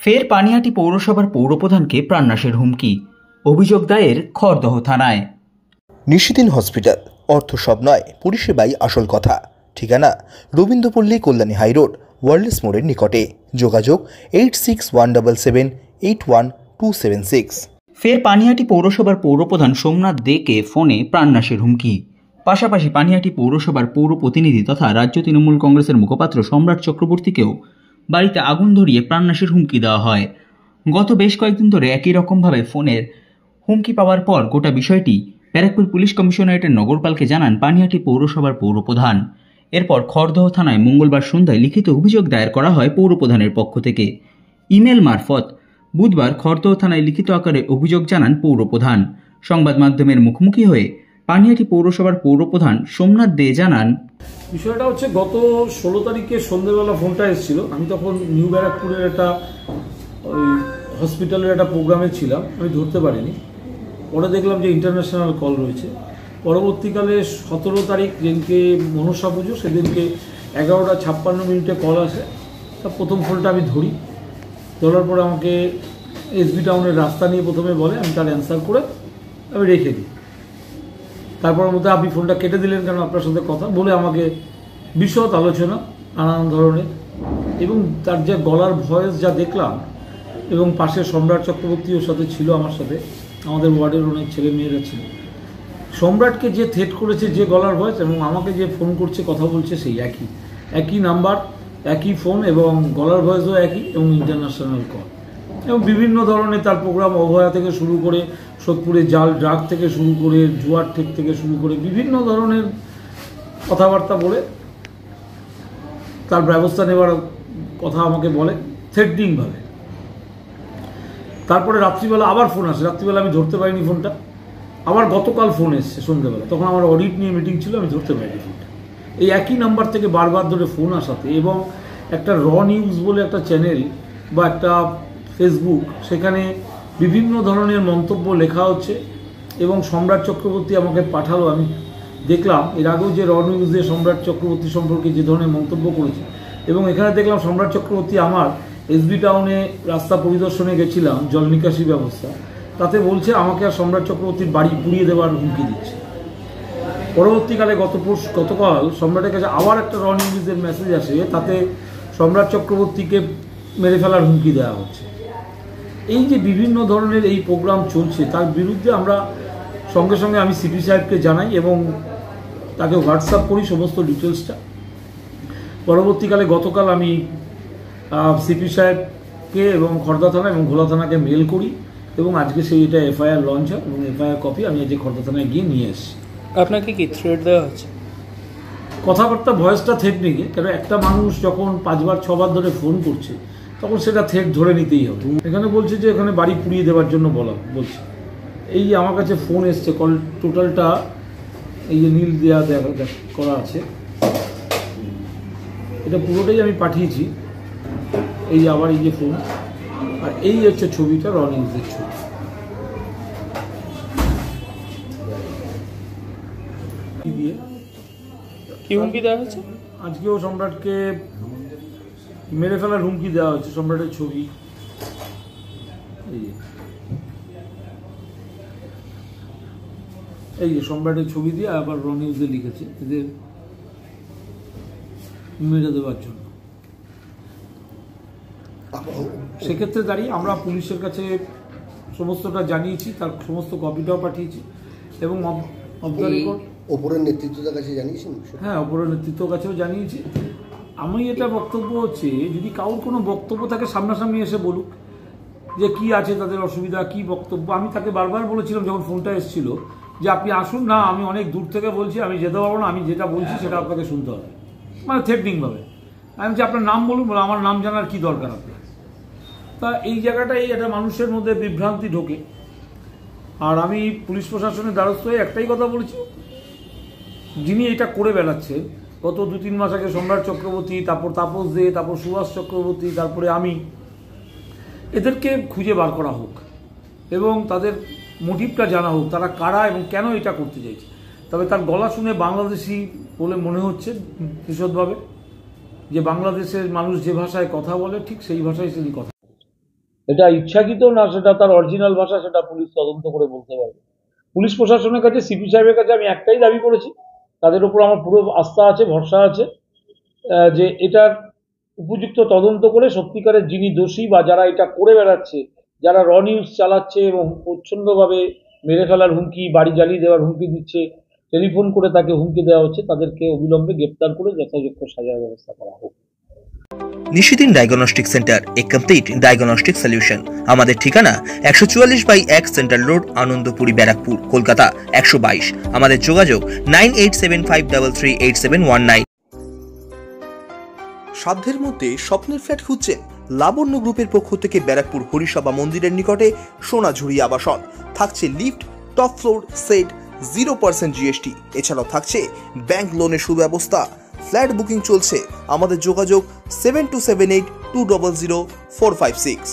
ফের পানিহাটি পৌরসভার পৌরপ্রধানকে প্রাণনাশের হুমকি, অভিযোগ দায়ের খড়দহ থানায়। নিশিদিন হসপিটাল, অর্থ সব নয়, পরিষেবাই আসল কথা। ঠিকানা রবীন্দ্রপল্লী, কল্যাণী হাইরোড, ওয়ার্ল্ডস মোড়ের নিকটে। যোগাযোগ 8617781276। ফের পানিহাটি পৌরসভার পৌরপ্রধান সোমনাথ দেকে ফোনে প্রাণনাশের হুমকি। পাশাপাশি পানিহাটি পৌরসভার পৌর প্রতিনিধি তথা রাজ্য তৃণমূল কংগ্রেসের মুখপাত্র সম্রাট চক্রবর্তীকেও বাড়িতে আগুন ধরিয়ে প্রাণনাশের হুমকি দেওয়া হয়। গত বেশ কয়েকদিন ধরে একই রকমভাবে ফোনের হুমকি পাওয়ার পর গোটা বিষয়টি ব্যারাকপুর পুলিশ কমিশনারেটের নগরপালকে জানান পানিহাটি পৌরসভার পৌরপ্রধান। এরপর খড়দহ থানায় মঙ্গলবার সন্ধ্যায় লিখিত অভিযোগ দায়ের করা হয় পৌরপ্রধানের পক্ষ থেকে। ইমেল মারফত বুধবার খড়দহ থানায় লিখিত আকারে অভিযোগ জানান পৌরপ্রধান। সংবাদ মাধ্যমের মুখোমুখি হয়ে পানিহাটি পৌরসভার পৌরপ্রধান সোমনাথ দে জানান, বিষয়টা হচ্ছে গত 16 তারিখে সন্ধ্যেবেলা ফোনটা এসেছিল। আমি তখন নিউ ব্যারাকপুরের একটা হসপিটালের একটা প্রোগ্রামে ছিলাম, আমি ধরতে পারিনি। পরে দেখলাম যে ইন্টারন্যাশনাল কল রয়েছে। পরবর্তীকালে 17 তারিখ যেদিনকে মনসা পুজো, সেদিনকে 11:56 কল আসে। তা প্রথম ফোনটা আমি ধরি, ধরার পরে আমাকে এসবি টাউনের রাস্তা নিয়ে প্রথমে বলে, আমি তার অ্যান্সার করে আমি রেখে দিই। তারপর মধ্যে আপনি ফোনটা কেটে দিলেন কেন, আপনার সাথে কথা বলে আমাকে বিশদ আলোচনা নানান ধরনের, এবং তার যে গলার ভয়েস যা দেখলাম, এবং পাশে সম্রাট চক্রবর্তীও সাথে ছিল, আমার সাথে আমাদের ওয়ার্ডের অনেক ছেলে মেয়েরা ছিল। সম্রাটকে যে থ্রেট করেছে, যে গলার ভয়েস, এবং আমাকে যে ফোন করছে কথা বলছে, সেই একই নাম্বার, একই ফোন, এবং গলার ভয়েসও একই, এবং ইন্টারন্যাশনাল কল, এবং বিভিন্ন ধরনের তার প্রোগ্রাম, অভয়া থেকে শুরু করে সোদপুরে জাল ড্রাগ থেকে শুরু করে জুয়ার ঠেক থেকে শুরু করে বিভিন্ন ধরনের কথাবার্তা বলে তার ব্যবস্থা নেওয়ার কথা আমাকে বলে থ্রেটনিংভাবে। তারপরে রাত্রিবেলা আবার ফোন আসে, রাত্রিবেলা আমি ধরতে পারিনি ফোনটা। আবার গতকাল ফোন এসছে সন্ধ্যেবেলা, তখন আমার অডিট নিয়ে মিটিং ছিল, আমি ধরতে পারিনি ফোনটা। এই একই নাম্বার থেকে বারবার ধরে ফোন আসাতে, এবং একটা র নিউজ বলে একটা চ্যানেল বা একটা ফেসবুক, সেখানে বিভিন্ন ধরনের মন্তব্য লেখা হচ্ছে, এবং সম্রাট চক্রবর্তী আমাকে পাঠালো। আমি দেখলাম এর আগেও যে র নিউজে সম্রাট চক্রবর্তী সম্পর্কে যে ধরনের মন্তব্য করেছে, এবং এখানে দেখলাম সম্রাট চক্রবর্তী আমার এসবি টাউনে রাস্তা পরিদর্শনে গেছিলাম, জল নিকাশি ব্যবস্থা, তাতে বলছে আমাকে আর সম্রাট চক্রবর্তীর বাড়ি পুড়িয়ে দেওয়ার হুমকি দিচ্ছে। পরবর্তীকালে গতকাল সম্রাটের কাছে আবার একটা র নিউজের মেসেজ আসে, তাতে সম্রাট চক্রবর্তীকে মেরে ফেলার হুমকি দেওয়া হচ্ছে। এই যে বিভিন্ন ধরনের এই প্রোগ্রাম চলছে, তার বিরুদ্ধে আমরা সঙ্গে সঙ্গে আমি সিপি সাহেবকে জানাই, এবং তাকে হোয়াটসঅ্যাপ করি সমস্ত ডিটেলসটা। পরবর্তীকালে গতকাল আমি সিপি সাহেবকে এবং খড়দা থানা এবং ঘোলা থানাকে মেল করি, এবং আজকে সেই এটা এফআইআর লঞ্চ হয়, এবং এফআইআর কপি আমি আজকে খড়দা থানায় গিয়ে নিয়ে এসেছি। আপনাকে কি থ্রেট দেওয়া হচ্ছে? কথাবার্তা ভয়েসটা থ্রেটনিংয়ে, কেন একটা মানুষ যখন 5বার 6বার ধরে ফোন করছে, তখন সেটা থ্রেট ধরে নিতেই হবে। এখানে বলছে যে এখানে বাড়ি পুড়িয়ে দেওয়ার জন্য বলছে। এই যে আমার কাছে ফোন এসছে, কল টোটালটা এই যে নীল দেওয়া করা আছে, এটা পুরোটাই আমি পাঠিয়েছি। এই যে আবার এই যে ফোন, আর এই হচ্ছে ছবিটা, র নিউজের ছবি। কি হুমকি দেওয়া হচ্ছে? আজকেও সম্রাটকে মেরে ফেলার হুমকি দেওয়া হচ্ছে। সম্রাটের ছবি, এই যে সম্রাটের ছবি দিয়ে আবার র নিউজে লিখেছে এদের মেরে দেওয়ার জন্য। সেক্ষেত্রে দাঁড়িয়ে আমরা পুলিশের কাছে সমস্তটা জানিয়েছি, তার সমস্ত কপিটাও পাঠিয়েছি, এবং ওপরের নেতৃত্বের কাছে জানিয়েছেন? হ্যাঁ, ওপরের নেতৃত্বের কাছেও জানিয়েছি। আমি এটা বক্তব্য হচ্ছে, যদি কারোর কোনো বক্তব্য থাকে সামনাসামনি এসে বলুক যে কি আছে তাদের অসুবিধা, কি বক্তব্য। আমি তাকে বারবার বলেছিলাম যখন ফোনটা এসেছিল যে আপনি আসুন না, আমি অনেক দূর থেকে বলছি, আমি যেতে পারবো না, আমি যেটা বলছি সেটা আপনাকে শুনতে হবে, মানে থ্রেটনিংভাবে। আমি বলছি আপনার নাম বলুন, বলে আমার নাম জানার কি দরকার আপনার। তা এই জায়গাটাই একটা মানুষের মধ্যে বিভ্রান্তি ঢোকে। আর আমি পুলিশ প্রশাসনের দ্বারস্থ হয়ে একটাই কথা বলেছি, যিনি এটা করে বেড়াচ্ছে গত 2-3 মাস আগে সম্রাট চক্রবর্তী, তারপর তাপস দে, তারপর সুভাষ চক্রবর্তী, তারপরে আমি, এদেরকে খুঁজে বার করা হোক, এবং তাদের মোটিভটা জানা হোক, তারা কারা এবং কেন এটা করতে চাইছে। তবে তার গলা শুনে বাংলাদেশি বলে মনে হচ্ছে বিশদভাবে, যে বাংলাদেশের মানুষ যে ভাষায় কথা বলে ঠিক সেই ভাষায় তিনি কথা এটা ইচ্ছাকৃত না সেটা তার অরিজিনাল ভাষা, সেটা পুলিশ তদন্ত করে বলতে পারবে। পুলিশ প্রশাসনের কাছে, সিপি সাহেবের কাছে আমি একটাই দাবি করেছি, তাদের উপর আমার পুরো আস্থা আছে, ভরসা আছে, যে এটার উপযুক্ত তদন্ত করে সত্যিকারের যিনি দোষী বা যারা এটা করে বেড়াচ্ছে, যারা র নিউজ চালাচ্ছে এবং প্রচ্ছন্নভাবে মেরে ফেলার হুমকি, বাড়ি জ্বালিয়ে দেওয়ার হুমকি দিচ্ছে, টেলিফোন করে তাকে হুমকি দেওয়া হচ্ছে, তাদেরকে অবিলম্বে গ্রেপ্তার করে যথাযোগ্য সাজার ব্যবস্থা করা হোক। নিশিদিন ডায়াগনস্টিক সেন্টার, এ কমপ্লিট ডায়াগনস্টিক সলিউশন। আমাদের ঠিকানা 144/1 সেন্ট্রাল রোড, আনন্দপুরি, ব্যারাকপুর, কলকাতা 122। আমাদের যোগাযোগ 9875338719। সাধ্যের মধ্যে স্বপ্নের ফ্ল্যাট খুঁজছেন? লাবণ্য গ্রুপের পক্ষ থেকে ব্যারাকপুর হরিসভা মন্দিরের নিকটে সোনাঝুরি আবাসন। থাকছে lift, top floor, set, 0% GST। এছাড়াও থাকছে ব্যাংক লোনের সুব্যবস্থা। ফ্ল্যাট বুকিং চলছে। আমাদের যোগাযোগ 7278200456।